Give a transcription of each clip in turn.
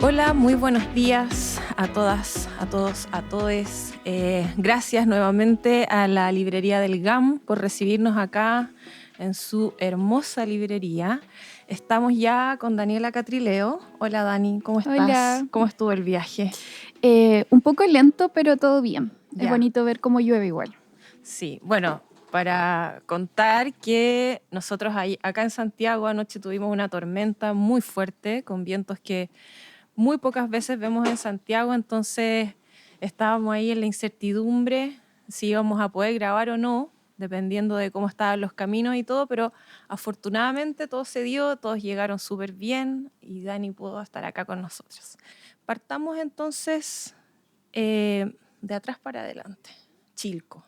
Hola, muy buenos días a todas, a todos, a todes. Gracias nuevamente a la librería del GAM por recibirnos acá en su hermosa librería. Estamos ya con Daniela Catrileo. Hola Dani, ¿cómo estás? Hola. ¿Cómo estuvo el viaje? Un poco lento, pero todo bien. Es Ya. bonito ver cómo llueve igual. Sí, bueno, para contar que nosotros acá en Santiago anoche tuvimos una tormenta muy fuerte con vientos que muy pocas veces vemos en Santiago, entonces estábamos ahí en la incertidumbre si íbamos a poder grabar o no, dependiendo de cómo estaban los caminos y todo, pero afortunadamente todo se dio, todos llegaron súper bien y Dani pudo estar acá con nosotros. Partamos entonces de atrás para adelante. Chilco.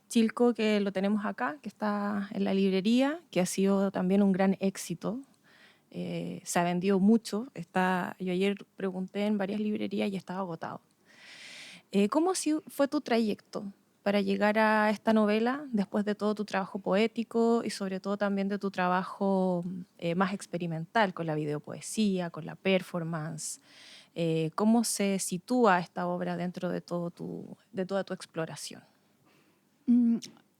Chilco, que lo tenemos acá, que está en la librería, que ha sido también un gran éxito. Se ha vendido mucho. Yo ayer pregunté en varias librerías y estaba agotado. ¿Cómo fue tu trayecto para llegar a esta novela después de todo tu trabajo poético y sobre todo también de tu trabajo más experimental con la videopoesía, con la performance? ¿Cómo se sitúa esta obra dentro de toda tu exploración?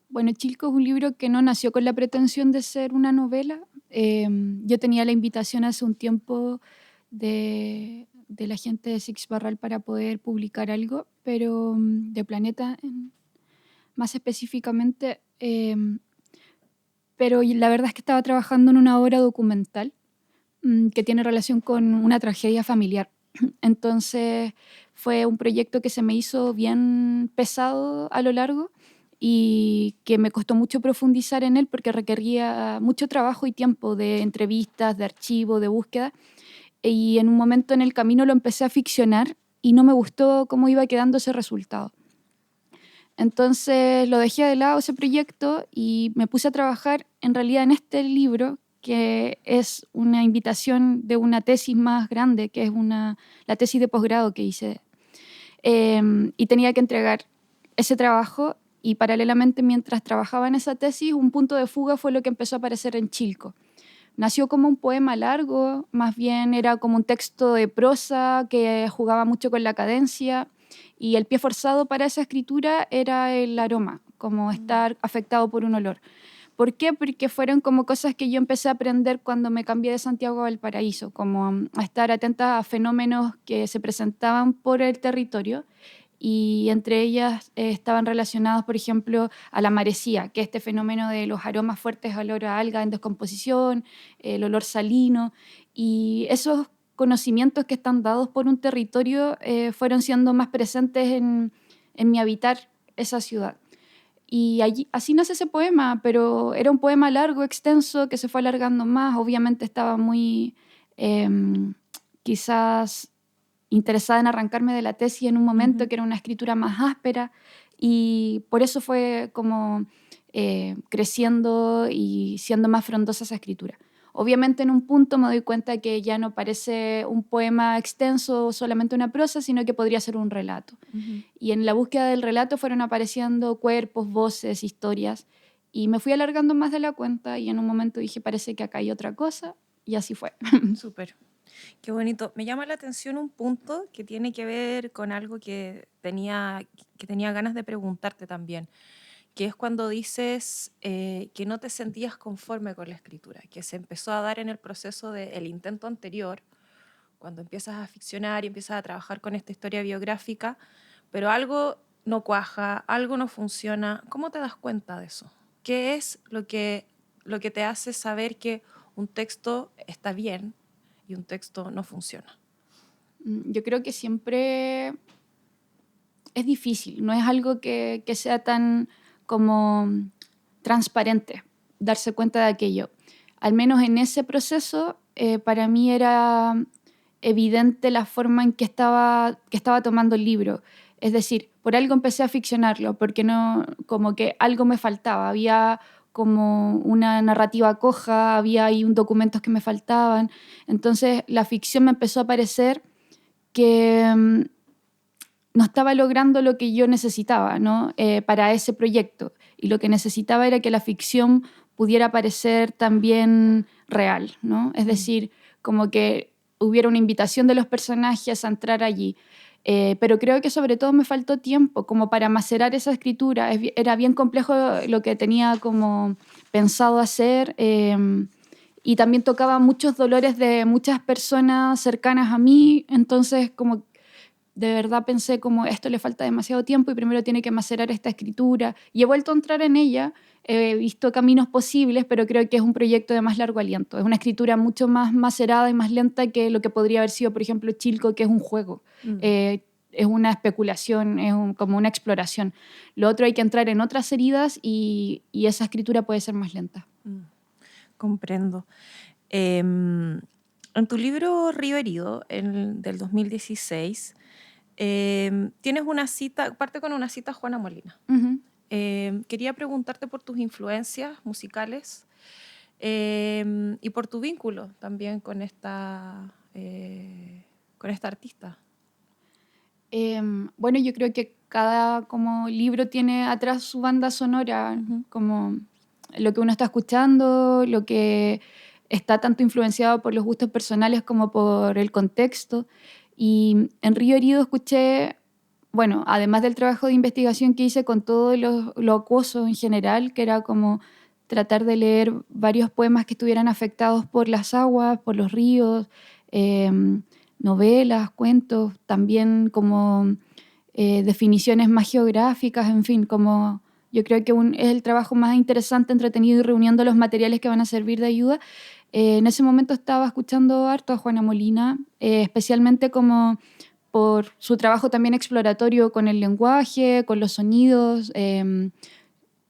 Bueno, Chilco es un libro que no nació con la pretensión de ser una novela. Yo tenía la invitación hace un tiempo de la gente de Six Barral para poder publicar algo, pero de Planeta más específicamente. Pero la verdad es que estaba trabajando en una obra documental que tiene relación con una tragedia familiar. Entonces fue un proyecto que se me hizo bien pesado a lo largo y que me costó mucho profundizar en él porque requería mucho trabajo y tiempo de entrevistas, de archivo, de búsqueda. Y en un momento en el camino lo empecé a ficcionar y no me gustó cómo iba quedando ese resultado. Entonces lo dejé de lado ese proyecto y me puse a trabajar en realidad en este libro, que es una invitación de una tesis más grande, que es la tesis de posgrado que hice. Y tenía que entregar ese trabajo y paralelamente mientras trabajaba en esa tesis, un punto de fuga fue lo que empezó a aparecer en Chilco. Nació como un poema largo, más bien era como un texto de prosa que jugaba mucho con la cadencia y el pie forzado para esa escritura era el aroma, como estar afectado por un olor. ¿Por qué? Porque fueron como cosas que yo empecé a aprender cuando me cambié de Santiago a Valparaíso, como a estar atenta a fenómenos que se presentaban por el territorio y entre ellas estaban relacionados, por ejemplo, a la marecía, que es este fenómeno de los aromas fuertes al olor a alga en descomposición, el olor salino, y esos conocimientos que están dados por un territorio fueron siendo más presentes en mi habitar esa ciudad. Y así nace ese poema, pero era un poema largo, extenso, que se fue alargando más. Obviamente estaba muy, quizás, interesada en arrancarme de la tesis en un momento que era una escritura más áspera y por eso fue como creciendo y siendo más frondosa esa escritura. Obviamente en un punto me doy cuenta que ya no parece un poema extenso o solamente una prosa, sino que podría ser un relato. Y en la búsqueda del relato fueron apareciendo cuerpos, voces, historias y me fui alargando más de la cuenta y en un momento dije, parece que acá hay otra cosa y así fue. Súper. Qué bonito. Me llama la atención un punto que tiene que ver con algo que tenía ganas de preguntarte también, que es cuando dices que no te sentías conforme con la escritura, que se empezó a dar en el proceso del intento anterior, cuando empiezas a ficcionar y empiezas a trabajar con esta historia biográfica, pero algo no cuaja, algo no funciona. ¿Cómo te das cuenta de eso? ¿Qué es lo que te hace saber que un texto está bien y un texto no funciona? Yo creo que siempre es difícil, no es algo que sea tan como transparente darse cuenta de aquello. Al menos en ese proceso, para mí era evidente la forma en que estaba tomando el libro. Es decir, por algo empecé a ficcionarlo, porque no, como que algo me faltaba, había como una narrativa coja, había ahí documentos que me faltaban. Entonces la ficción me empezó a parecer que no estaba logrando lo que yo necesitaba, ¿no? Para ese proyecto. Y lo que necesitaba era que la ficción pudiera parecer también real, ¿no? Es decir, como que hubiera una invitación de los personajes a entrar allí. Pero creo que sobre todo me faltó tiempo como para macerar esa escritura. Era bien complejo lo que tenía como pensado hacer, y también tocaba muchos dolores de muchas personas cercanas a mí, entonces como de verdad pensé como esto le falta demasiado tiempo y primero tiene que macerar esta escritura, y he vuelto a entrar en ella. He visto caminos posibles, pero creo que es un proyecto de más largo aliento. Es una escritura mucho más macerada y más lenta que lo que podría haber sido, por ejemplo, Chilco, que es un juego. Es una especulación, como una exploración. Lo otro hay que entrar en otras heridas y esa escritura puede ser más lenta. Comprendo. En tu libro Río Herido, del 2016, tienes una cita, parte con una cita a Juana Molina. Uh-huh. Quería preguntarte por tus influencias musicales y por tu vínculo también con esta artista. Bueno, yo creo que cada como libro tiene atrás su banda sonora, como lo que uno está escuchando, lo que está tanto influenciado por los gustos personales como por el contexto. Y en Río Herido escuché, bueno, además del trabajo de investigación que hice con todo lo acuoso en general, que era como tratar de leer varios poemas que estuvieran afectados por las aguas, por los ríos, novelas, cuentos, también como definiciones más geográficas, en fin, como yo creo que es el trabajo más interesante, entretenido y reuniendo los materiales que van a servir de ayuda. En ese momento estaba escuchando harto a Juana Molina, especialmente como por su trabajo también exploratorio con el lenguaje, con los sonidos,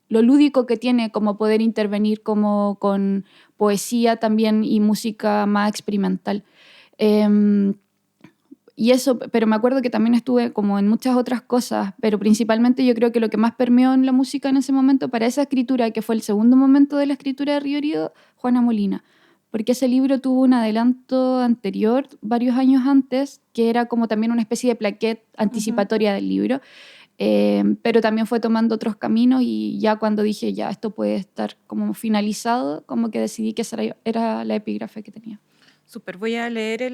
lo lúdico que tiene como poder intervenir como con poesía también y música más experimental. Y eso, pero me acuerdo que también estuve como en muchas otras cosas, pero principalmente yo creo que lo que más permeó en la música en ese momento, para esa escritura, que fue el segundo momento de la escritura de Río Herido, Juana Molina. Porque ese libro tuvo un adelanto anterior, varios años antes, que era como también una especie de plaquette anticipatoria del libro, pero también fue tomando otros caminos, y ya cuando dije, ya, esto puede estar como finalizado, como que decidí que esa era la epígrafe que tenía. Súper, voy a leer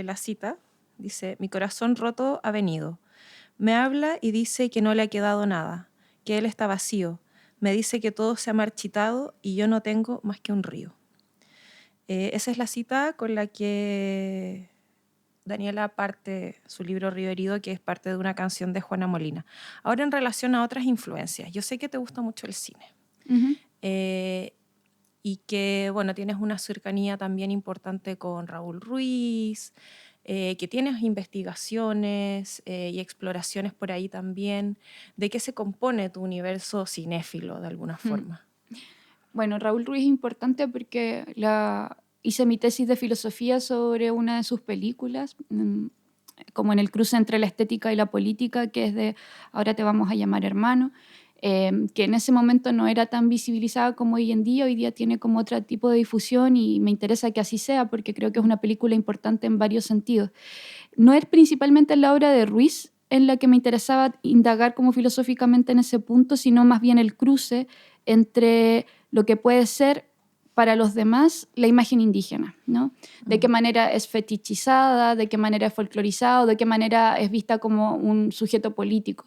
la cita. Dice: mi corazón roto ha venido. Me habla y dice que no le ha quedado nada, que él está vacío. Me dice que todo se ha marchitado y yo no tengo más que un río. Esa es la cita con la que Daniela parte su libro Río Herido, que es parte de una canción de Juana Molina. Ahora, en relación a otras influencias, yo sé que te gusta mucho el cine. Uh-huh. Y que, bueno, tienes una cercanía también importante con Raúl Ruiz, que tienes investigaciones y exploraciones por ahí también. ¿De qué se compone tu universo cinéfilo, de alguna forma? Bueno, Raúl Ruiz es importante porque hice mi tesis de filosofía sobre una de sus películas, como en el cruce entre la estética y la política, que es de Ahora te vamos a llamar hermano, que en ese momento no era tan visibilizada como hoy en día. Hoy día tiene como otro tipo de difusión y me interesa que así sea porque creo que es una película importante en varios sentidos. No es principalmente la obra de Ruiz en la que me interesaba indagar como filosóficamente en ese punto, sino más bien el cruce entre lo que puede ser para los demás la imagen indígena, ¿no? De qué manera es fetichizada, de qué manera es folclorizada, de qué manera es vista como un sujeto político.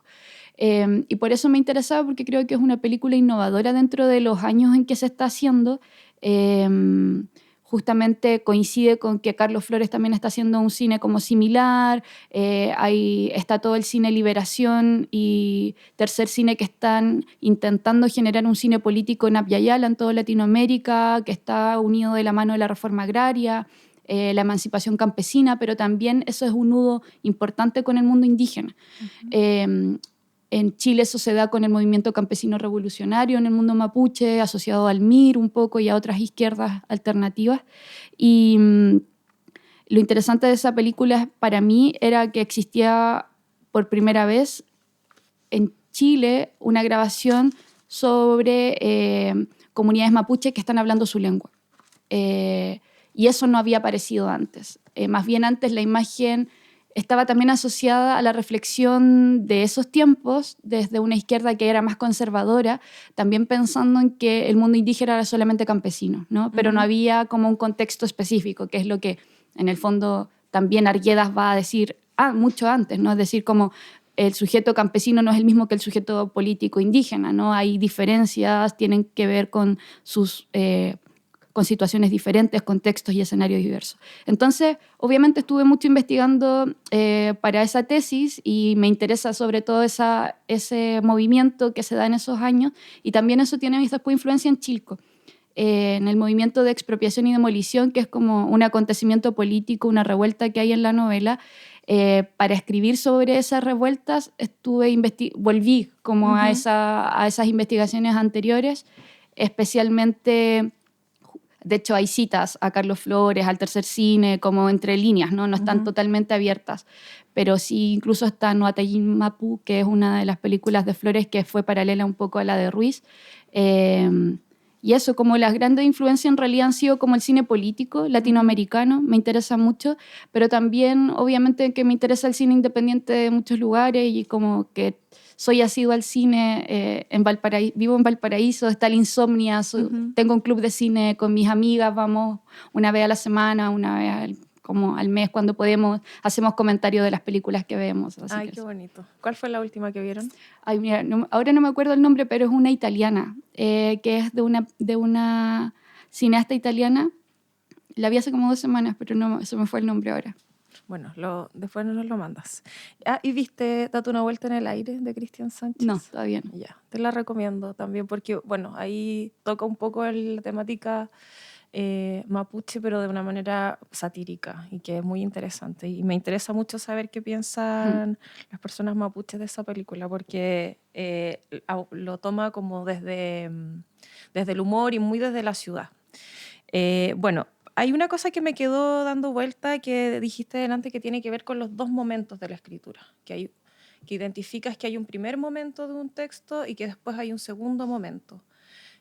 Y por eso me interesaba, porque creo que es una película innovadora dentro de los años en que se está haciendo. Justamente coincide con que Carlos Flores también está haciendo un cine como similar, está todo el cine Liberación y Tercer Cine, que están intentando generar un cine político en Abya Yala, en toda Latinoamérica, que está unido de la mano de la reforma agraria, la emancipación campesina, pero también eso es un nudo importante con el mundo indígena. Uh-huh. En Chile eso se da con el movimiento campesino revolucionario en el mundo mapuche, asociado al MIR un poco y a otras izquierdas alternativas. Y lo interesante de esa película para mí era que existía por primera vez en Chile una grabación sobre comunidades mapuche que están hablando su lengua. Y eso no había aparecido antes. Más bien antes la imagen estaba también asociada a la reflexión de esos tiempos desde una izquierda que era más conservadora, también pensando en que el mundo indígena era solamente campesino, ¿no? Pero no había como un contexto específico, que es lo que en el fondo también Arguedas va a decir, mucho antes, ¿no? Es decir, como el sujeto campesino no es el mismo que el sujeto político indígena, ¿no? Hay diferencias, tienen que ver con con situaciones diferentes, contextos y escenarios diversos. Entonces, obviamente estuve mucho investigando para esa tesis y me interesa sobre todo ese movimiento que se da en esos años, y también eso tiene después influencia en Chilco, en el movimiento de expropiación y demolición, que es como un acontecimiento político, una revuelta que hay en la novela. Para escribir sobre esas revueltas volví como a esas investigaciones anteriores, especialmente, de hecho hay citas a Carlos Flores, al Tercer Cine, como entre líneas, no están totalmente abiertas, pero sí incluso está Noatayin Mapu, que es una de las películas de Flores que fue paralela un poco a la de Ruiz. Y eso, como las grandes influencias en realidad han sido como el cine político latinoamericano, me interesa mucho, pero también obviamente que me interesa el cine independiente de muchos lugares, y como que soy asidua al cine en Valparaíso, vivo en Valparaíso, está el Insomnia, tengo un club de cine con mis amigas, vamos una vez a la semana, una vez como al mes cuando podemos, hacemos comentarios de las películas que vemos. Ay, qué bonito. ¿Cuál fue la última que vieron? Ay, mira, ahora no me acuerdo el nombre, pero es una italiana, que es de una cineasta italiana. La vi hace como 2 semanas, pero no se me fue el nombre ahora. Bueno, después nos lo mandas. ¿Y viste Date una vuelta en el aire de Cristian Sánchez? No, todavía no. Ya, te la recomiendo también porque, bueno, ahí toca un poco la temática mapuche, pero de una manera satírica, y que es muy interesante. Y me interesa mucho saber qué piensan las personas mapuches de esa película, porque lo toma como desde el humor y muy desde la ciudad. Bueno, hay una cosa que me quedó dando vuelta que dijiste delante, que tiene que ver con los 2 momentos de la escritura, que identificas que hay un primer momento de un texto y que después hay un segundo momento.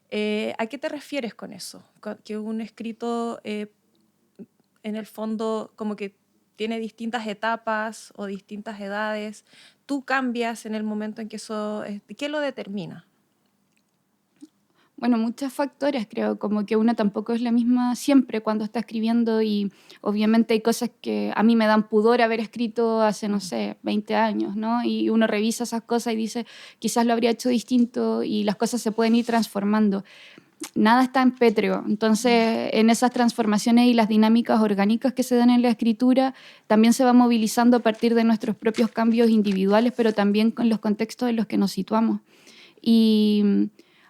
¿A qué te refieres con eso? Que un escrito en el fondo como que tiene distintas etapas o distintas edades. ¿Tú cambias en el momento en que eso... ¿Qué lo determina? Bueno, muchos factores, creo, como que uno tampoco es la misma siempre cuando está escribiendo, y obviamente hay cosas que a mí me dan pudor haber escrito hace, no sé, 20 años, ¿no? Y uno revisa esas cosas y dice, quizás lo habría hecho distinto, y las cosas se pueden ir transformando. Nada está en pétreo, entonces en esas transformaciones y las dinámicas orgánicas que se dan en la escritura también se va movilizando a partir de nuestros propios cambios individuales, pero también con los contextos en los que nos situamos. Y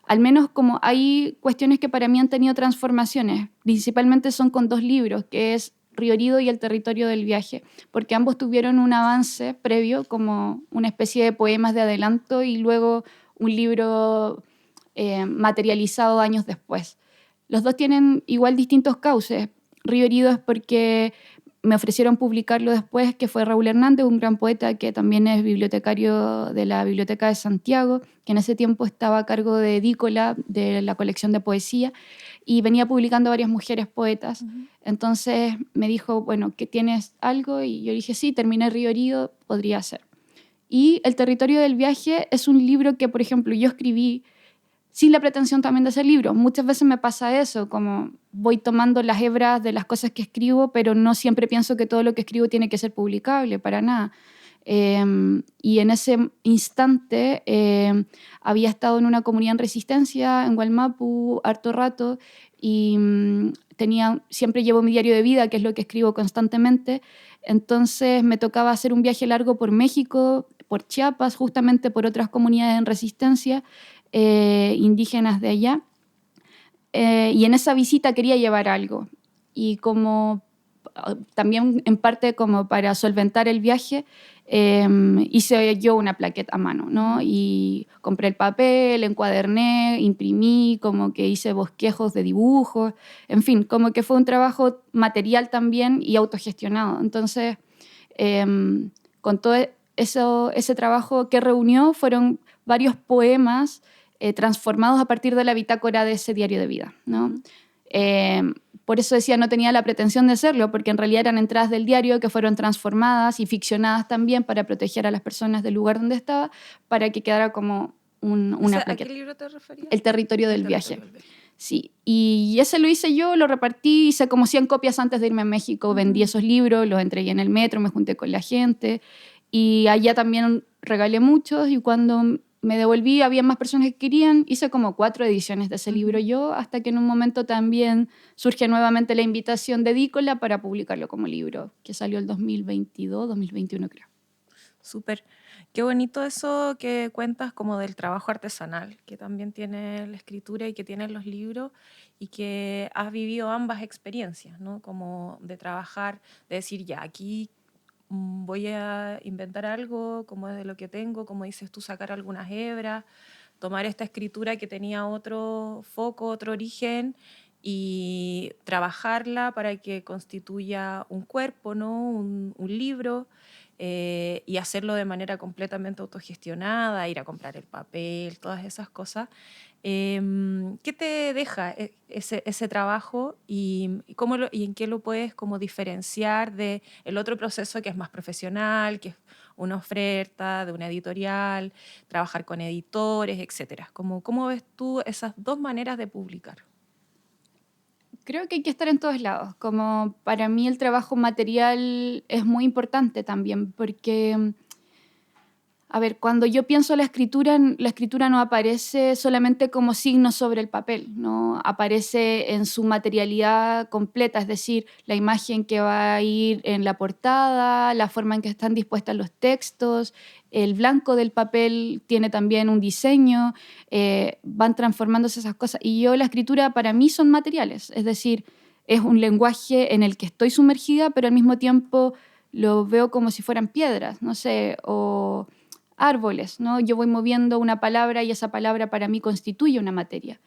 al menos como hay cuestiones que para mí han tenido transformaciones, principalmente son con 2 libros, que es Río Herido y El territorio del viaje, porque ambos tuvieron un avance previo, como una especie de poemas de adelanto, y luego un libro materializado años después. Los 2 tienen igual distintos cauces. Río Herido es porque me ofrecieron publicarlo después, que fue Raúl Hernández, un gran poeta que también es bibliotecario de la Biblioteca de Santiago, que en ese tiempo estaba a cargo de Edícola, de la colección de poesía, y venía publicando varias mujeres poetas. Entonces me dijo, bueno, ¿que tienes algo? Y yo dije, sí, terminé Río Herido, podría ser. Y El territorio del viaje es un libro que, por ejemplo, yo escribí sin la pretensión también de hacer libros. Muchas veces me pasa eso, como voy tomando las hebras de las cosas que escribo, pero no siempre pienso que todo lo que escribo tiene que ser publicable, para nada. Y en ese instante había estado en una comunidad en resistencia, en Gualmapu, harto rato, y siempre llevo mi diario de vida, que es lo que escribo constantemente. Entonces me tocaba hacer un viaje largo por México, por Chiapas, justamente por otras comunidades en resistencia, indígenas de allá, y en esa visita quería llevar algo, y como también en parte como para solventar el viaje, hice yo una plaqueta a mano, ¿no? Y compré el papel, encuaderné, imprimí, como que hice bosquejos de dibujos, en fin, como que fue un trabajo material también y autogestionado. Entonces, con todo ese trabajo que reunió fueron varios poemas transformados a partir de la bitácora de ese diario de vida, ¿no? Por eso decía, no tenía la pretensión de hacerlo, porque en realidad eran entradas del diario que fueron transformadas y ficcionadas también para proteger a las personas del lugar donde estaba, para que quedara como una plaqueta. ¿A qué libro te referías? El territorio del viaje. Sí, y ese lo hice yo, lo repartí, hice como 100 copias antes de irme a México, vendí esos libros, los entregué en el metro, me junté con la gente y allá también regalé muchos y cuando me devolví había más personas que querían, hice como 4 ediciones de ese libro yo, hasta que en un momento también surge nuevamente la invitación de Edícola para publicarlo como libro, que salió el 2022, 2021 creo. Súper. Qué bonito eso que cuentas como del trabajo artesanal, que también tiene la escritura y que tienen los libros, y que has vivido ambas experiencias, ¿no? Como de trabajar, de decir, ya, aquí voy a inventar algo como de lo que tengo, como dices tú, sacar algunas hebras, tomar esta escritura que tenía otro foco, otro origen, y trabajarla para que constituya un cuerpo, ¿no? Un libro, y hacerlo de manera completamente autogestionada, ir a comprar el papel, todas esas cosas. ¿Qué te deja ese trabajo y, y en qué lo puedes como diferenciar de el otro proceso que es más profesional, que es una oferta de una editorial, trabajar con editores, etcétera? ¿Cómo ves tú esas dos maneras de publicar? Creo que hay que estar en todos lados. Como para mí el trabajo material es muy importante también, porque, a ver, cuando yo pienso la escritura no aparece solamente como signo sobre el papel, ¿no? Aparece en su materialidad completa, es decir, la imagen que va a ir en la portada, la forma en que están dispuestos los textos, el blanco del papel tiene también un diseño, van transformándose esas cosas. Y yo la escritura para mí son materiales, es decir, es un lenguaje en el que estoy sumergida, pero al mismo tiempo lo veo como si fueran piedras, no sé, o árboles, ¿no? Yo voy moviendo una palabra y esa palabra para mí constituye una materia.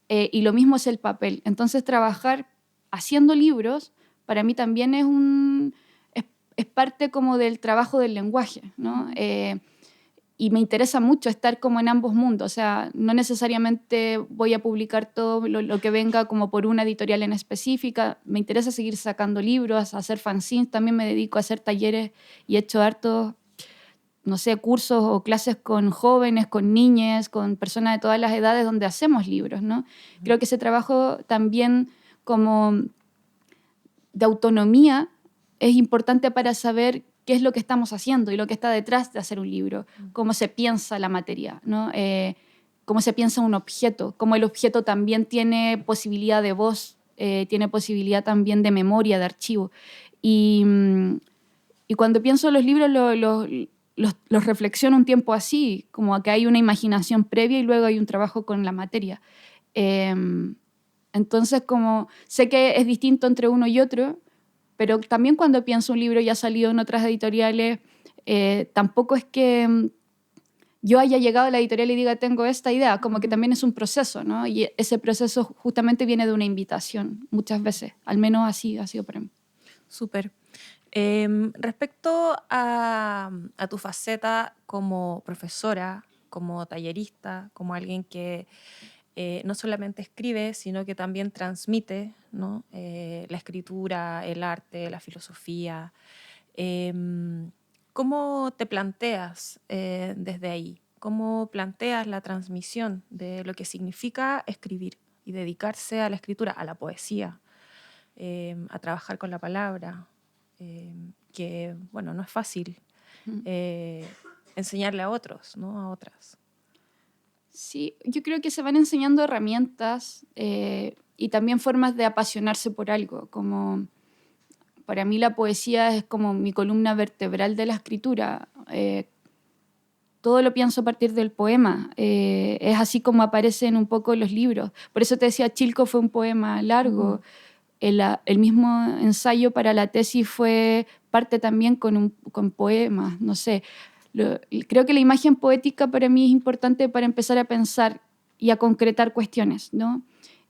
Y lo mismo es el papel. Entonces, trabajar haciendo libros para mí también es parte como del trabajo del lenguaje, ¿no? Y me interesa mucho estar como en ambos mundos, o sea, no necesariamente voy a publicar todo lo que venga como por una editorial en específica, me interesa seguir sacando libros, hacer fanzines, también me dedico a hacer talleres y he hecho hartos, no sé, cursos o clases con jóvenes, con niñas, con personas de todas las edades donde hacemos libros, ¿no? Creo que ese trabajo también como de autonomía es importante para saber qué es lo que estamos haciendo y lo que está detrás de hacer un libro, cómo se piensa la materia, ¿no? Cómo se piensa un objeto, cómo el objeto también tiene posibilidad de voz, tiene posibilidad también de memoria, de archivo. Y, y cuando pienso en los libros, los reflexiono un tiempo así, como que hay una imaginación previa y luego hay un trabajo con la materia. Entonces, como sé que es distinto entre uno y otro, pero también cuando pienso un libro ya salido en otras editoriales, tampoco es que yo haya llegado a la editorial y diga tengo esta idea, como que también es un proceso, ¿no? Y ese proceso justamente viene de una invitación, muchas veces, al menos así ha sido para mí. Súper. Respecto a tu faceta como profesora, como tallerista, como alguien que no solamente escribe, sino que también transmite, ¿no? La escritura, el arte, la filosofía. ¿Cómo te planteas desde ahí? ¿Cómo planteas la transmisión de lo que significa escribir y dedicarse a la escritura, a la poesía, a trabajar con la palabra? Que, bueno, no es fácil eh, enseñarle a otros, ¿no? A otras. Sí, yo creo que se van enseñando herramientas y también formas de apasionarse por algo, como para mí la poesía es como mi columna vertebral de la escritura. Todo lo pienso a partir del poema. Es así como aparecen un poco los libros. Por eso te decía, Chilco fue un poema largo. El mismo ensayo para la tesis fue parte también con poemas, no sé. Creo que la imagen poética para mí es importante para empezar a pensar y a concretar cuestiones, ¿no?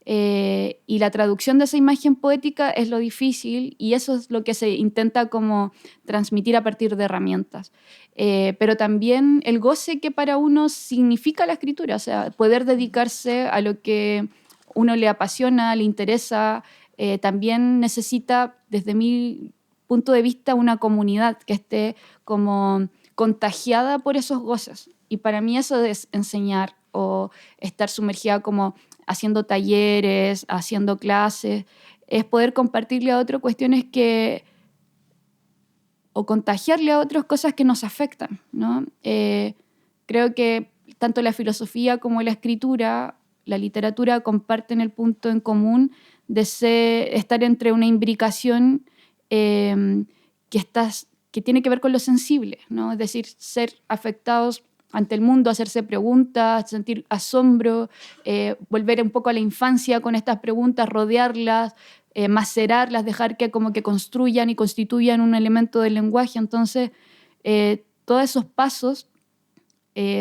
Y la traducción de esa imagen poética es lo difícil y eso es lo que se intenta como transmitir a partir de herramientas. Pero también el goce que para uno significa la escritura, o sea, poder dedicarse a lo que uno le apasiona, le interesa, también necesita, desde mi punto de vista, una comunidad que esté como contagiada por esos goces. Y para mí eso es enseñar o estar sumergida como haciendo talleres, haciendo clases, es poder compartirle a otros cuestiones o contagiarle a otros cosas que nos afectan, ¿no? Creo que tanto la filosofía como la escritura, la literatura comparten el punto en común de estar entre una imbricación que tiene que ver con lo sensible, ¿no? Es decir, ser afectados ante el mundo, hacerse preguntas, sentir asombro, volver un poco a la infancia con estas preguntas, rodearlas, macerarlas, dejar que como que construyan y constituyan un elemento del lenguaje. Entonces, todos esos pasos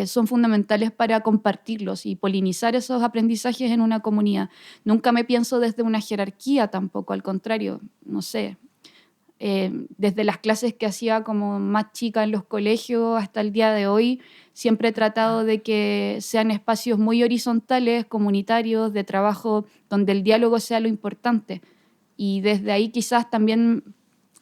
son fundamentales para compartirlos y polinizar esos aprendizajes en una comunidad. Nunca me pienso desde una jerarquía tampoco, al contrario, no sé. Desde las clases que hacía como más chica en los colegios hasta el día de hoy, siempre he tratado de que sean espacios muy horizontales, comunitarios, de trabajo, donde el diálogo sea lo importante. Y desde ahí quizás también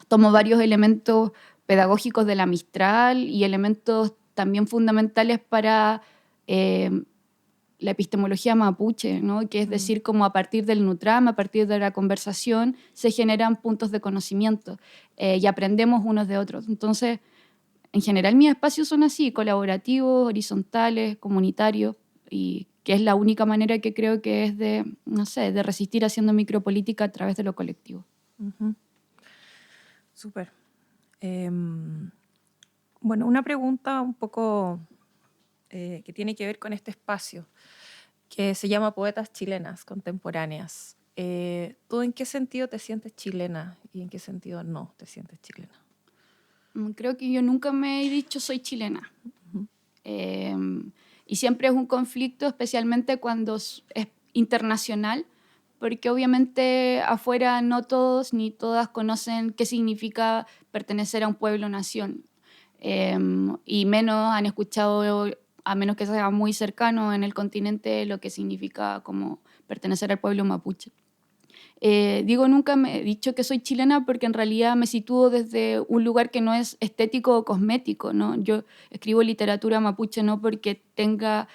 tomo varios elementos pedagógicos de la Mistral y elementos también fundamentales para la epistemología mapuche, ¿no? Que es decir, como a partir del Nutram, a partir de la conversación, se generan puntos de conocimiento y aprendemos unos de otros. Entonces, en general mis espacios son así, colaborativos, horizontales, comunitarios, y que es la única manera que creo que es de, no sé, de resistir haciendo micropolítica a través de lo colectivo. Súper. Bueno, una pregunta un poco que tiene que ver con este espacio, que se llama Poetas Chilenas Contemporáneas. ¿Tú en qué sentido te sientes chilena y en qué sentido no te sientes chilena? Creo que yo nunca me he dicho soy chilena. Y siempre es un conflicto, especialmente cuando es internacional, porque obviamente afuera no todos ni todas conocen qué significa pertenecer a un pueblo-nación. Y menos han escuchado, a menos que sea muy cercano en el continente, lo que significa como pertenecer al pueblo mapuche. Digo, nunca me he dicho que soy chilena porque en realidad me sitúo desde un lugar que no es estético o cosmético, ¿no? Yo escribo literatura mapuche no porque tenga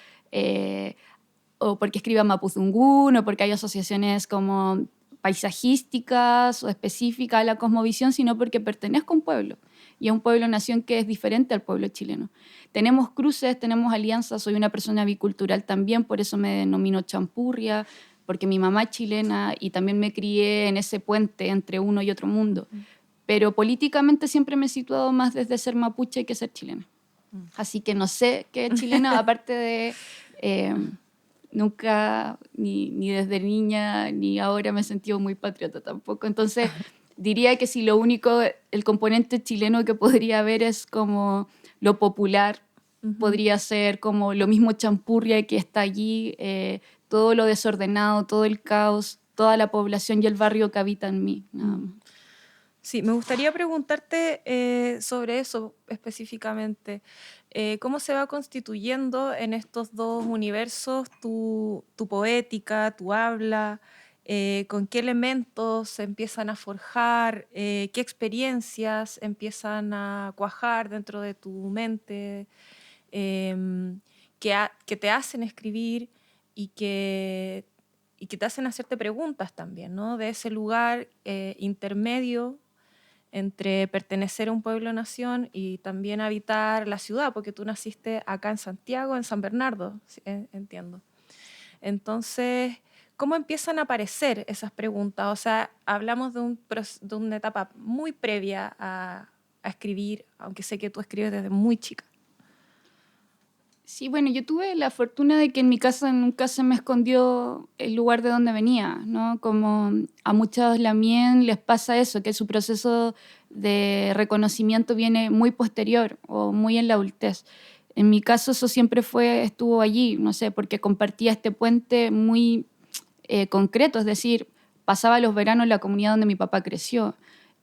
o porque escriba mapuzungún o porque hay asociaciones como paisajísticas o específicas a la cosmovisión, sino porque pertenezco a un pueblo y a un pueblo-nación que es diferente al pueblo chileno. Tenemos cruces, tenemos alianzas, soy una persona bicultural también, por eso me denomino champurria, porque mi mamá es chilena y también me crié en ese puente entre uno y otro mundo. Pero políticamente siempre me he situado más desde ser mapuche que ser chilena. Así que no sé qué es chilena, aparte de nunca, ni desde niña, ni ahora me he sentido muy patriota tampoco. Entonces, diría que si lo único, el componente chileno que podría haber es como lo popular, podría ser como lo mismo champurria que está allí, todo lo desordenado, todo el caos, toda la población y el barrio que habita en mí. Nada más. Sí, me gustaría preguntarte sobre eso específicamente. ¿Cómo se va constituyendo en estos dos universos tu poética, tu habla? ¿Con qué elementos se empiezan a forjar? ¿Qué experiencias empiezan a cuajar dentro de tu mente? Que te hacen escribir y que te hacen hacerte preguntas también, ¿no? De ese lugar intermedio entre pertenecer a un pueblo-nación y también habitar la ciudad, porque tú naciste acá en Santiago, en San Bernardo, sí, entiendo. Entonces, ¿cómo empiezan a aparecer esas preguntas? O sea, hablamos de una etapa muy previa a escribir, aunque sé que tú escribes desde muy chica. Sí, bueno, yo tuve la fortuna de que en mi casa nunca se me escondió el lugar de donde venía, ¿no? Como a muchos lamien les pasa eso, que su proceso de reconocimiento viene muy posterior o muy en la adultez. En mi caso eso siempre estuvo allí, no sé, porque compartía este puente muy concreto, es decir, pasaba los veranos en la comunidad donde mi papá creció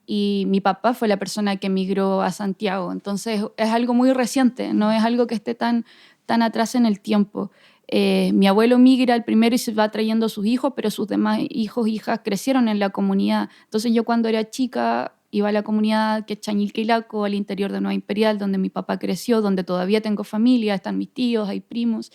y mi papá fue la persona que emigró a Santiago, entonces es algo muy reciente, no es algo que esté tan atrás en el tiempo. Mi abuelo migra el primero y se va trayendo a sus hijos, pero sus demás hijos e hijas crecieron en la comunidad. Entonces yo cuando era chica iba a la comunidad que es Chañilquilaco, al interior de Nueva Imperial, donde mi papá creció, donde todavía tengo familia, están mis tíos, hay primos.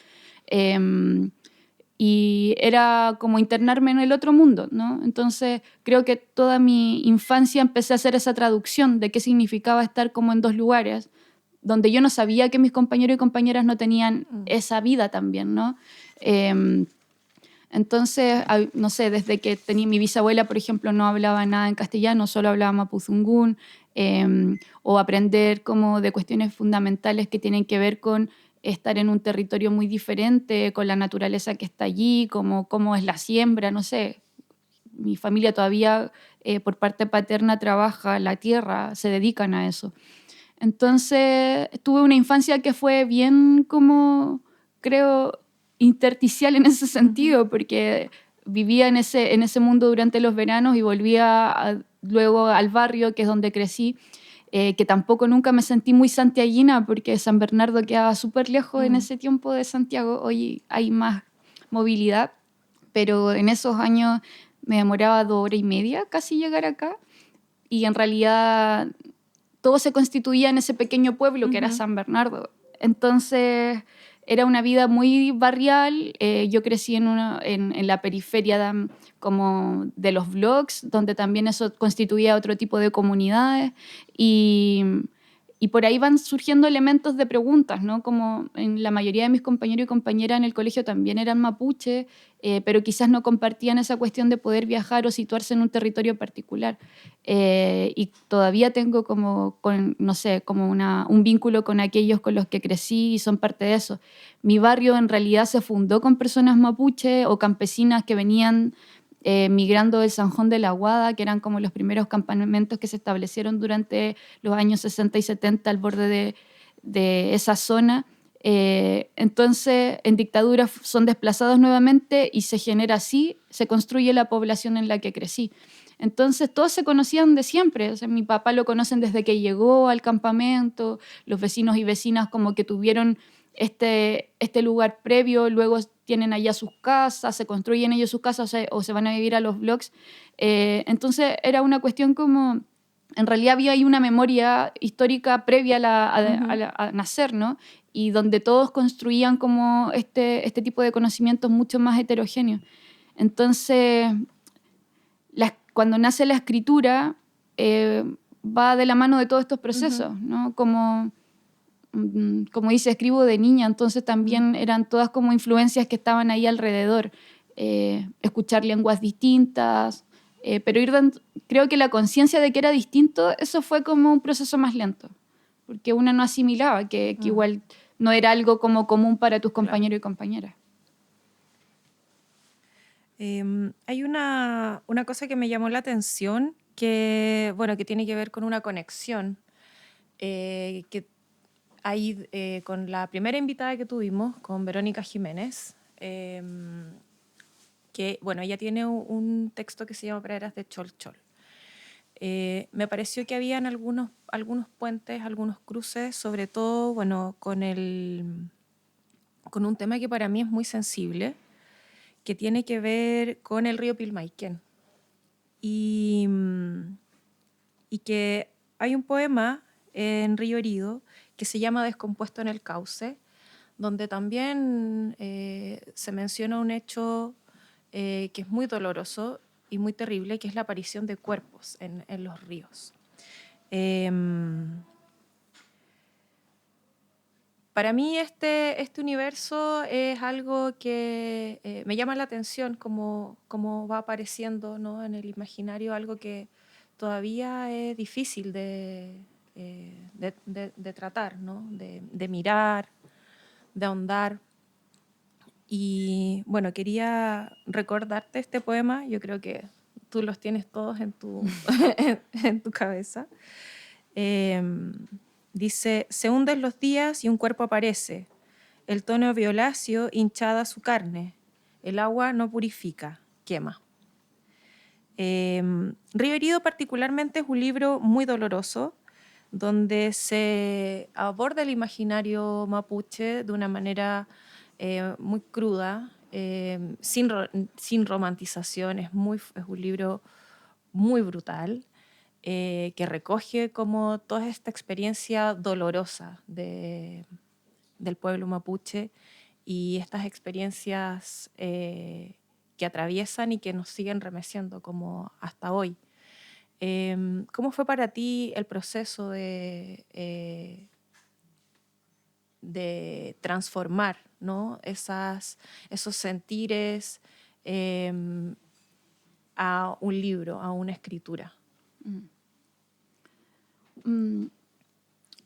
y era como internarme en el otro mundo, ¿no? Entonces creo que toda mi infancia empecé a hacer esa traducción de qué significaba estar como en dos lugares, donde yo no sabía que mis compañeros y compañeras no tenían esa vida también, ¿no? Entonces, no sé, desde que tenía mi bisabuela, por ejemplo, no hablaba nada en castellano, solo hablaba mapuzungún, o aprender como de cuestiones fundamentales que tienen que ver con estar en un territorio muy diferente, con la naturaleza que está allí, como cómo es la siembra, no sé. Mi familia todavía, por parte paterna, trabaja la tierra, se dedican a eso. Entonces, tuve una infancia que fue bien como, creo, intersticial en ese sentido, porque vivía en ese mundo durante los veranos y volvía luego al barrio, que es donde crecí, que tampoco nunca me sentí muy santiaguina, porque San Bernardo quedaba súper lejos en ese tiempo de Santiago. Hoy hay más movilidad, pero en esos años me demoraba 2 horas y media casi llegar acá, y en realidad todo se constituía en ese pequeño pueblo que era San Bernardo. Entonces era una vida muy barrial. Yo crecí en la periferia como de los blogs, donde también eso constituía otro tipo de comunidades. Y por ahí van surgiendo elementos de preguntas, ¿no? Como en la mayoría de mis compañeros y compañeras en el colegio también eran mapuche, pero quizás no compartían esa cuestión de poder viajar o situarse en un territorio particular. Y todavía tengo como, no sé, como un vínculo con aquellos con los que crecí y son parte de eso. Mi barrio en realidad se fundó con personas mapuche o campesinas que venían migrando del Sanjón de la Guada, que eran como los primeros campamentos que se establecieron durante los años 60 y 70 al borde de esa zona. Entonces, en dictadura son desplazados nuevamente y se genera así, se construye la población en la que crecí. Entonces, todos se conocían de siempre. O sea, mi papá lo conocen desde que llegó al campamento, los vecinos y vecinas como que tuvieron este lugar previo, luego tienen allá sus casas, se construyen ellos sus casas, o se van a vivir a los blogs. Entonces era una cuestión como, en realidad había ahí una memoria histórica previa a nacer, ¿no? Y donde todos construían como este tipo de conocimientos mucho más heterogéneos. Entonces, cuando nace la escritura, va de la mano de todos estos procesos, ¿no? Como dice, escribo de niña, entonces también eran todas como influencias que estaban ahí alrededor. Escuchar lenguas distintas, pero creo que la conciencia de que era distinto, eso fue como un proceso más lento, porque una no asimilaba que igual no era algo como común para tus compañeros y compañeras. Hay una cosa que me llamó la atención, que tiene que ver con una conexión que hay con la primera invitada que tuvimos, con Verónica Jiménez, que ella tiene un texto que se llama Praderas de Chol Chol. Me pareció que habían algunos puentes, algunos cruces, sobre todo con un tema que para mí es muy sensible, que tiene que ver con el río Pilmaiquén. Y que hay un poema en Río Herido que se llama Descompuesto en el cauce, donde también se menciona un hecho que es muy doloroso y muy terrible, que es la aparición de cuerpos en los ríos. Para mí este universo es algo que me llama la atención, como va apareciendo, ¿no?, en el imaginario, algo que todavía es difícil de tratar, ¿no?, de mirar, de ahondar. Y quería recordarte este poema. Yo creo que tú los tienes todos en tu, en tu cabeza. Dice: se hunden los días y un cuerpo aparece, el tono violáceo hinchada su carne, el agua no purifica, quema. Río Herido particularmente es un libro muy doloroso, donde se aborda el imaginario mapuche de una manera muy cruda, sin romantización. Es un libro muy brutal, que recoge como toda esta experiencia dolorosa del pueblo mapuche y estas experiencias que atraviesan y que nos siguen remeciendo como hasta hoy. ¿Cómo fue para ti el proceso de transformar, ¿no? esos sentires a un libro, a una escritura?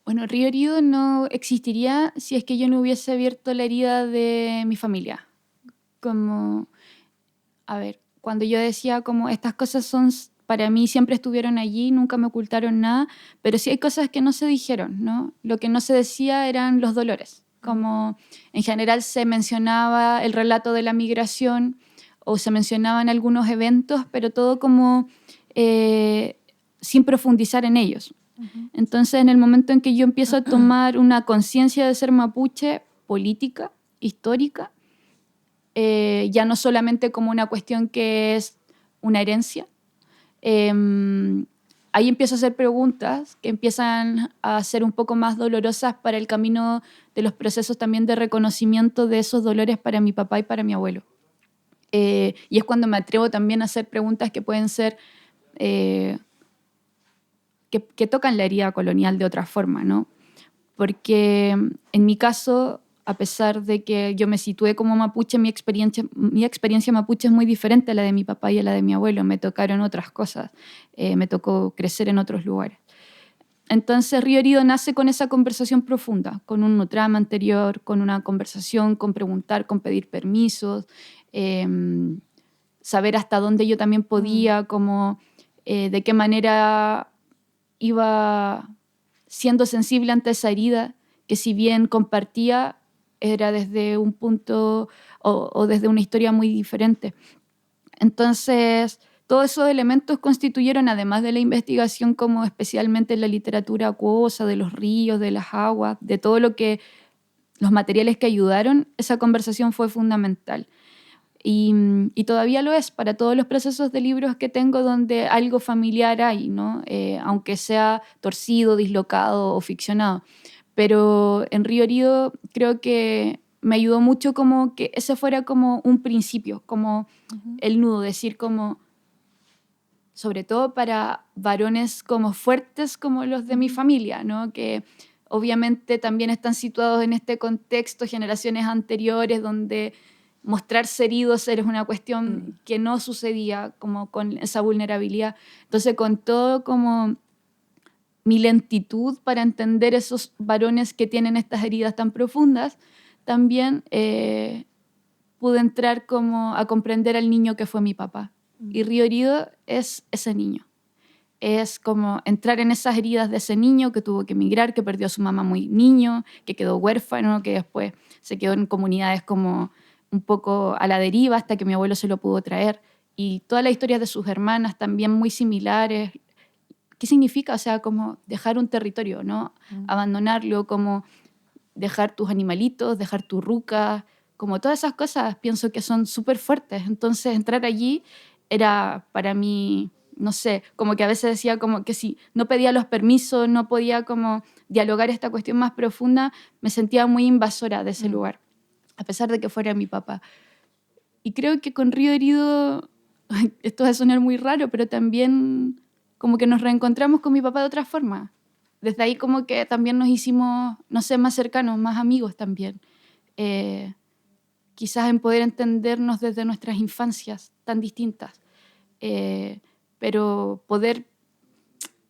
Bueno, Río Herido no existiría si es que yo no hubiese abierto la herida de mi familia. Como, a ver, cuando yo decía como estas cosas son, para mí siempre estuvieron allí, nunca me ocultaron nada, pero sí hay cosas que no se dijeron, ¿no? Lo que no se decía eran los dolores. Como en general se mencionaba el relato de la migración o se mencionaban algunos eventos, pero todo como sin profundizar en ellos. Entonces, en el momento en que yo empiezo a tomar una conciencia de ser mapuche política, histórica, ya no solamente como una cuestión que es una herencia, ahí empiezo a hacer preguntas que empiezan a ser un poco más dolorosas para el camino de los procesos también de reconocimiento de esos dolores para mi papá y para mi abuelo. Y es cuando me atrevo también a hacer preguntas que pueden ser... que tocan la herida colonial de otra forma, ¿no? Porque en mi caso, a pesar de que yo me situé como mapuche, mi experiencia mapuche es muy diferente a la de mi papá y a la de mi abuelo. Me tocaron otras cosas, me tocó crecer en otros lugares. Entonces Río Herido nace con esa conversación profunda, con un nutrama anterior, con una conversación, con preguntar, con pedir permisos, saber hasta dónde yo también podía, como, de qué manera iba siendo sensible ante esa herida, que si bien compartía, era desde un punto o desde una historia muy diferente. Entonces, todos esos elementos constituyeron, además de la investigación, como especialmente en la literatura acuosa, de los ríos, de las aguas, de todo lo que, los materiales que ayudaron, esa conversación fue fundamental. Y todavía lo es para todos los procesos de libros que tengo donde algo familiar hay, ¿no? Aunque sea torcido, dislocado o ficcionado. Pero en Río Herido creo que me ayudó mucho como que ese fuera como un principio, como el nudo, decir como, sobre todo para varones como fuertes como los de mi familia, ¿no? Que obviamente también están situados en este contexto, generaciones anteriores, donde mostrarse heridos era una cuestión que no sucedía como con esa vulnerabilidad. Entonces, con todo como mi lentitud para entender esos varones que tienen estas heridas tan profundas, también pude entrar como a comprender al niño que fue mi papá. Y Río Herido es ese niño. Es como entrar en esas heridas de ese niño que tuvo que emigrar, que perdió a su mamá muy niño, que quedó huérfano, que después se quedó en comunidades como un poco a la deriva hasta que mi abuelo se lo pudo traer. Y todas las historias de sus hermanas también muy similares. ¿Qué significa? O sea, como dejar un territorio, ¿no? Abandonarlo, como dejar tus animalitos, dejar tu ruca, como todas esas cosas pienso que son súper fuertes. Entonces entrar allí era para mí, no sé, como que a veces decía como que si no pedía los permisos, no podía como dialogar esta cuestión más profunda, me sentía muy invasora de ese lugar, a pesar de que fuera mi papá. Y creo que con Río Herido, esto va a sonar muy raro, pero también como que nos reencontramos con mi papá de otra forma. Desde ahí como que también nos hicimos, no sé, más cercanos, más amigos también. Quizás en poder entendernos desde nuestras infancias tan distintas. Pero poder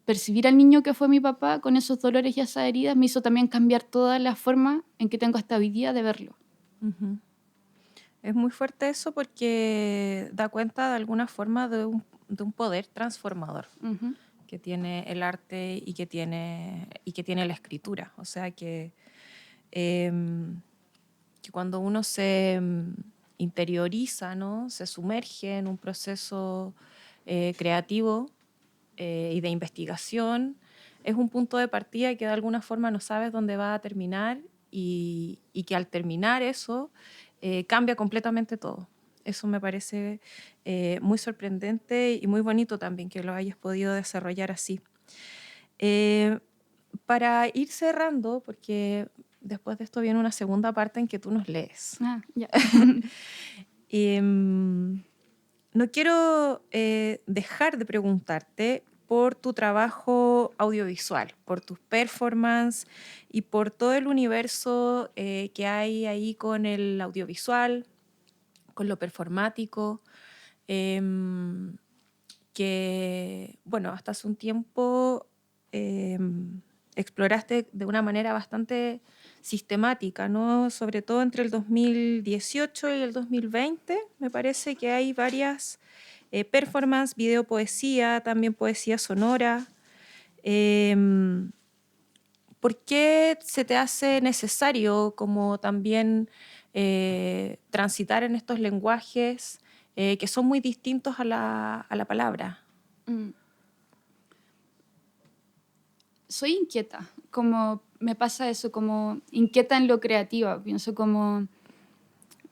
percibir al niño que fue mi papá con esos dolores y esas heridas me hizo también cambiar toda la forma en que tengo hasta hoy día de verlo. Es muy fuerte eso porque da cuenta de alguna forma de un poder transformador que tiene el arte y que tiene la escritura. O sea que cuando uno se interioriza, ¿no? Se sumerge en un proceso creativo y de investigación, es un punto de partida que de alguna forma no sabes dónde va a terminar y que al terminar eso cambia completamente todo. Eso me parece muy sorprendente y muy bonito también que lo hayas podido desarrollar así. Para ir cerrando, porque después de esto viene una segunda parte en que tú nos lees. Ya. No quiero dejar de preguntarte por tu trabajo audiovisual, por tus performances y por todo el universo que hay ahí con el audiovisual, con lo performático, que, bueno, hasta hace un tiempo exploraste de una manera bastante sistemática, ¿no? Sobre todo entre el 2018 y el 2020, me parece que hay varias performances, video poesía, también poesía sonora. ¿Por qué se te hace necesario como también transitar en estos lenguajes que son muy distintos a la palabra? Soy inquieta, como me pasa eso, como inquieta en lo creativo. Pienso como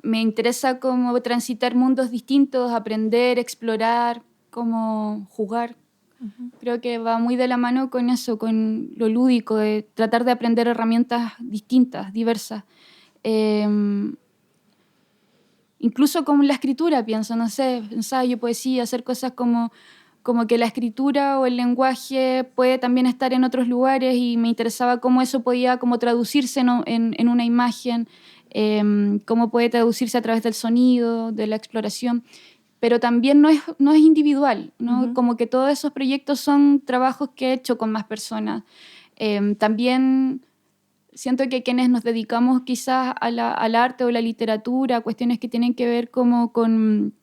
me interesa como transitar mundos distintos, aprender, explorar, como jugar. Creo que va muy de la mano con eso, con lo lúdico, de tratar de aprender herramientas distintas, diversas. Incluso con la escritura, pienso, no sé, ensayo, poesía, hacer cosas como que la escritura o el lenguaje puede también estar en otros lugares, y me interesaba cómo eso podía como traducirse en una imagen, cómo puede traducirse a través del sonido, de la exploración. Pero también no es individual, ¿no? Como que todos esos proyectos son trabajos que he hecho con más personas. También siento que quienes nos dedicamos quizás al arte o la literatura, cuestiones que tienen que ver como con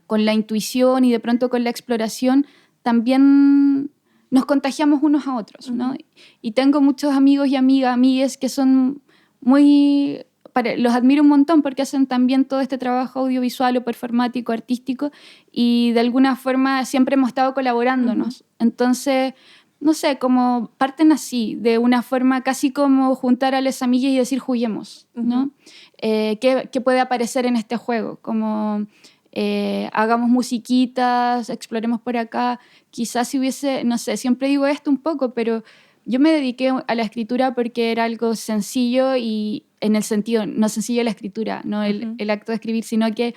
la intuición y de pronto con la exploración, también nos contagiamos unos a otros, ¿no? Y tengo muchos amigos y amigues que son muy... los admiro un montón porque hacen también todo este trabajo audiovisual o performático, artístico, y de alguna forma siempre hemos estado colaborándonos. Entonces, no sé, como parten así, de una forma casi como juntar a las amigas y decir juguemos, ¿no? ¿Qué puede aparecer en este juego? Como hagamos musiquitas, exploremos por acá. Quizás si hubiese, no sé, siempre digo esto un poco, pero yo me dediqué a la escritura porque era algo sencillo, y en el sentido, no sencillo la escritura, no el acto de escribir, sino que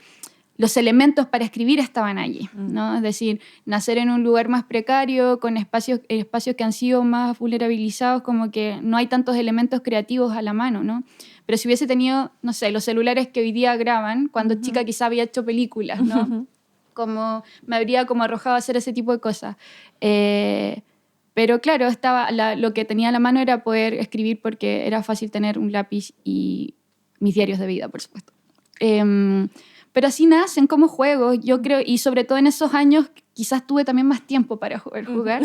los elementos para escribir estaban allí, ¿no? Es decir, nacer en un lugar más precario, con espacios que han sido más vulnerabilizados, como que no hay tantos elementos creativos a la mano, ¿no? Pero si hubiese tenido, no sé, los celulares que hoy día graban, cuando chica quizá había hecho películas, ¿no? Como me habría como arrojado a hacer ese tipo de cosas. Pero claro, lo que tenía a la mano era poder escribir, porque era fácil tener un lápiz y mis diarios de vida, por supuesto. Pero así nacen como juegos, yo creo, y sobre todo en esos años quizás tuve también más tiempo para jugar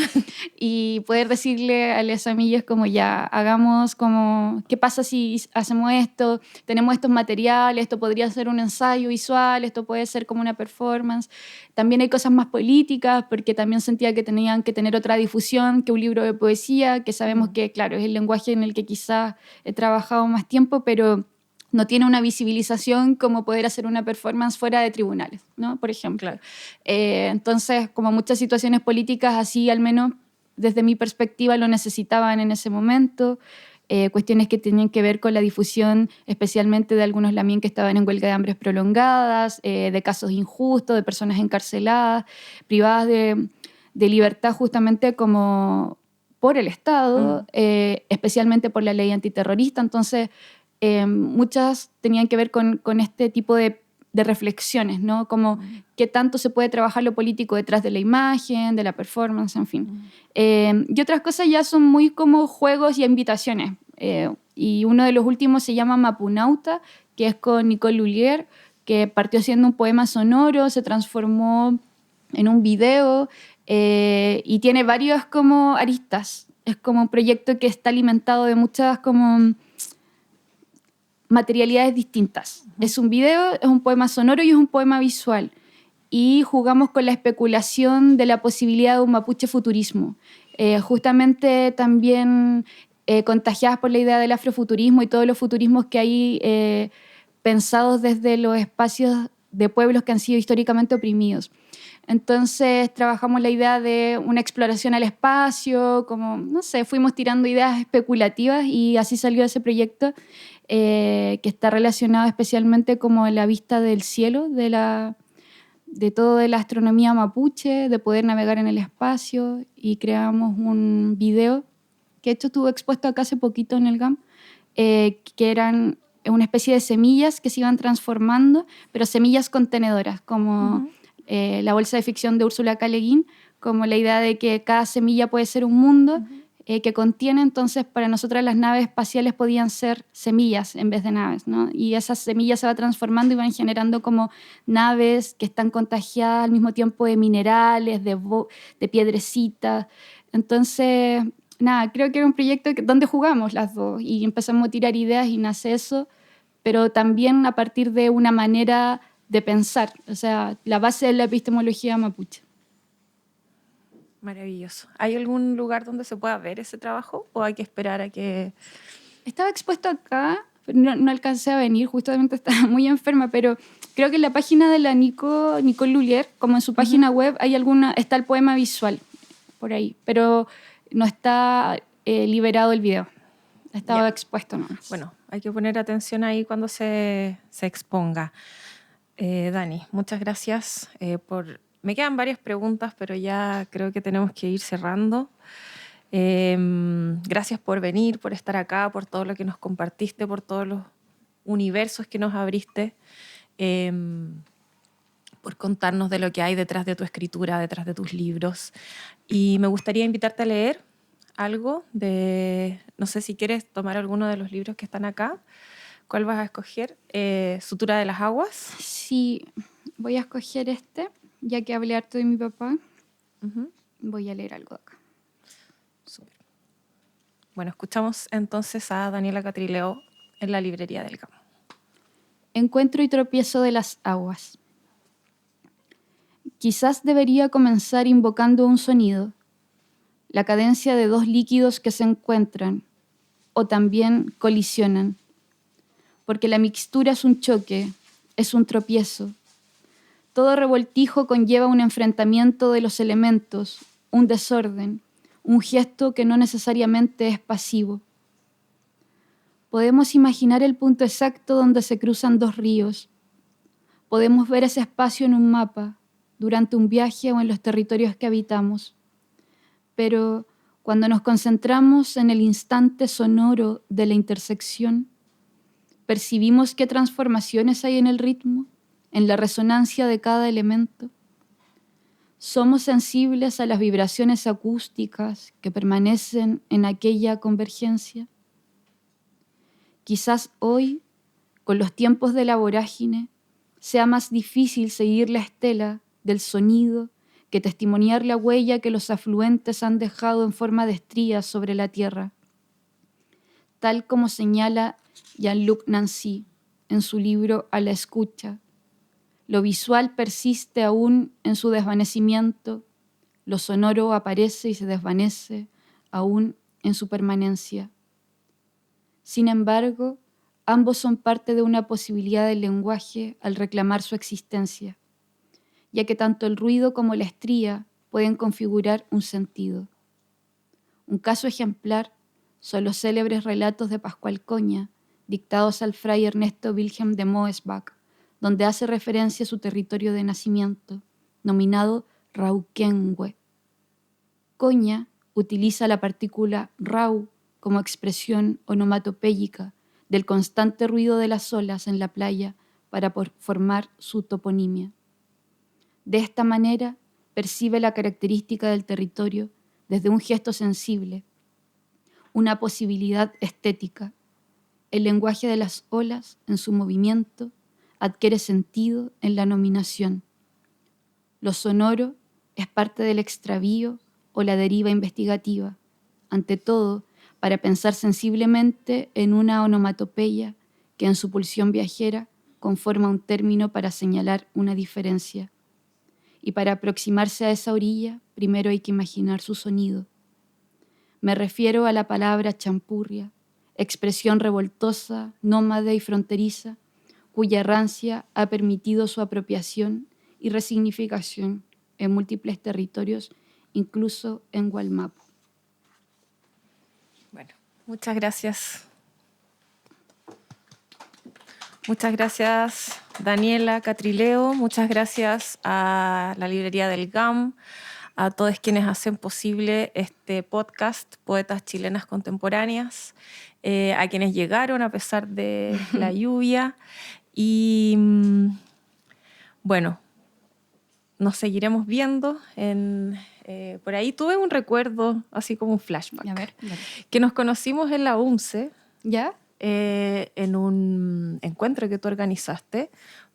y poder decirle a las amigas como ya, hagamos como, ¿qué pasa si hacemos esto? Tenemos estos materiales, esto podría ser un ensayo visual, esto puede ser como una performance. También hay cosas más políticas, porque también sentía que tenían que tener otra difusión que un libro de poesía, que sabemos que, claro, es el lenguaje en el que quizás he trabajado más tiempo, pero no tiene una visibilización como poder hacer una performance fuera de tribunales, ¿no? Por ejemplo. Claro. Entonces, como muchas situaciones políticas, así al menos desde mi perspectiva lo necesitaban en ese momento. Cuestiones que tenían que ver con la difusión, especialmente de algunos lamien que estaban en huelga de hambres prolongadas, de casos injustos, de personas encarceladas, privadas de libertad justamente como por el Estado, especialmente por la ley antiterrorista. Entonces, muchas tenían que ver con este tipo de reflexiones, ¿no? Como qué tanto se puede trabajar lo político detrás de la imagen, de la performance, en fin. Y otras cosas ya son muy como juegos y invitaciones. Y uno de los últimos se llama Mapunauta, que es con Nicole Lullier, que partió siendo un poema sonoro, se transformó en un video y tiene varias como aristas. Es como un proyecto que está alimentado de muchas como materialidades distintas. Es un video, es un poema sonoro y es un poema visual. Y jugamos con la especulación de la posibilidad de un mapuche futurismo. Justamente también contagiadas por la idea del afrofuturismo y todos los futurismos que hay pensados desde los espacios de pueblos que han sido históricamente oprimidos. Entonces trabajamos la idea de una exploración al espacio, como, no sé, fuimos tirando ideas especulativas y así salió ese proyecto que está relacionado especialmente como en la vista del cielo, de toda la astronomía mapuche, de poder navegar en el espacio, y creamos un video que de hecho estuvo expuesto acá hace poquito en el GAM, que eran una especie de semillas que se iban transformando, pero semillas contenedoras, como la bolsa de ficción de Úrsula K. Le Guin, como la idea de que cada semilla puede ser un mundo que contiene. Entonces para nosotras las naves espaciales podían ser semillas en vez de naves, ¿no? Y esas semillas se van transformando y van generando como naves que están contagiadas al mismo tiempo de minerales, de piedrecitas. Entonces, nada, creo que era un proyecto donde jugamos las dos y empezamos a tirar ideas y nace eso, pero también a partir de una manera de pensar, o sea, la base de la epistemología mapuche. Maravilloso. ¿Hay algún lugar donde se pueda ver ese trabajo o hay que esperar a que...? Estaba expuesto acá, pero no alcancé a venir, justamente estaba muy enferma, pero creo que en la página de la Nicole Lullier, como en su página web, está el poema visual por ahí, pero no está liberado el video. Estaba expuesto nomás. Bueno, hay que poner atención ahí cuando se exponga. Dani, muchas gracias por... Me quedan varias preguntas, pero ya creo que tenemos que ir cerrando. Gracias por venir, por estar acá, por todo lo que nos compartiste, por todos los universos que nos abriste, por contarnos de lo que hay detrás de tu escritura, detrás de tus libros. Y me gustaría invitarte a leer algo de... No sé si quieres tomar alguno de los libros que están acá. ¿Cuál vas a escoger? ¿Sutura de las aguas? Sí, voy a escoger este, ya que hablé harto de mi papá. Voy a leer algo de acá. Súper. Bueno, escuchamos entonces a Daniela Catrileo en la librería del GAM. Encuentro y tropiezo de las aguas. Quizás debería comenzar invocando un sonido, la cadencia de dos líquidos que se encuentran o también colisionan, porque la mixtura es un choque, es un tropiezo. Todo revoltijo conlleva un enfrentamiento de los elementos, un desorden, un gesto que no necesariamente es pasivo. Podemos imaginar el punto exacto donde se cruzan dos ríos. Podemos ver ese espacio en un mapa, durante un viaje o en los territorios que habitamos. Pero cuando nos concentramos en el instante sonoro de la intersección, percibimos qué transformaciones hay en el ritmo, en la resonancia de cada elemento. Somos sensibles a las vibraciones acústicas que permanecen en aquella convergencia. Quizás hoy, con los tiempos de la vorágine, sea más difícil seguir la estela del sonido que testimoniar la huella que los afluentes han dejado en forma de estrías sobre la tierra. Tal como señala Jean-Luc Nancy en su libro A la escucha, lo visual persiste aún en su desvanecimiento, lo sonoro aparece y se desvanece aún en su permanencia. Sin embargo, ambos son parte de una posibilidad del lenguaje al reclamar su existencia, ya que tanto el ruido como la estría pueden configurar un sentido. Un caso ejemplar son los célebres relatos de Pascual Coña, dictados al fray Ernesto Wilhelm de Moesbach, donde hace referencia a su territorio de nacimiento, nominado Rauquengue. Coña utiliza la partícula rau como expresión onomatopéyica del constante ruido de las olas en la playa para formar su toponimia. De esta manera, percibe la característica del territorio desde un gesto sensible, una posibilidad estética. El lenguaje de las olas, en su movimiento, adquiere sentido en la nominación. Lo sonoro es parte del extravío o la deriva investigativa, ante todo, para pensar sensiblemente en una onomatopeya que en su pulsión viajera conforma un término para señalar una diferencia. Y para aproximarse a esa orilla, primero hay que imaginar su sonido. Me refiero a la palabra champurria, expresión revoltosa, nómade y fronteriza, cuya errancia ha permitido su apropiación y resignificación en múltiples territorios, incluso en Wallmapu. Bueno, muchas gracias. Muchas gracias, Daniela Catrileo. Muchas gracias a la librería del GAM, a todos quienes hacen posible este podcast, Poetas Chilenas Contemporáneas, a quienes llegaron a pesar de la lluvia. Y bueno, nos seguiremos viendo. Por ahí tuve un recuerdo, así como un flashback. A ver. Que nos conocimos en la UNCE. ¿Ya? En un encuentro que tú organizaste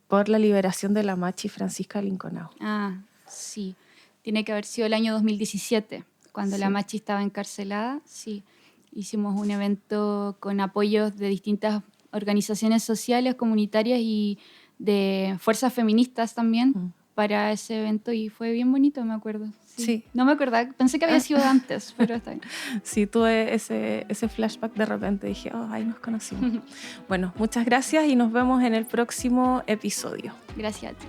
por la liberación de la Machi Francisca Linconao. Ah, sí. Tiene que haber sido el año 2017, cuando Sí. la Machi estaba encarcelada. Sí, hicimos un evento con apoyos de distintas organizaciones sociales, comunitarias y de fuerzas feministas también para ese evento y fue bien bonito, me acuerdo. Sí. No me acordaba, pensé que había sido antes, pero está bien. Sí, tuve ese flashback de repente. Dije, ahí nos conocimos. Bueno, muchas gracias y nos vemos en el próximo episodio. Gracias a ti.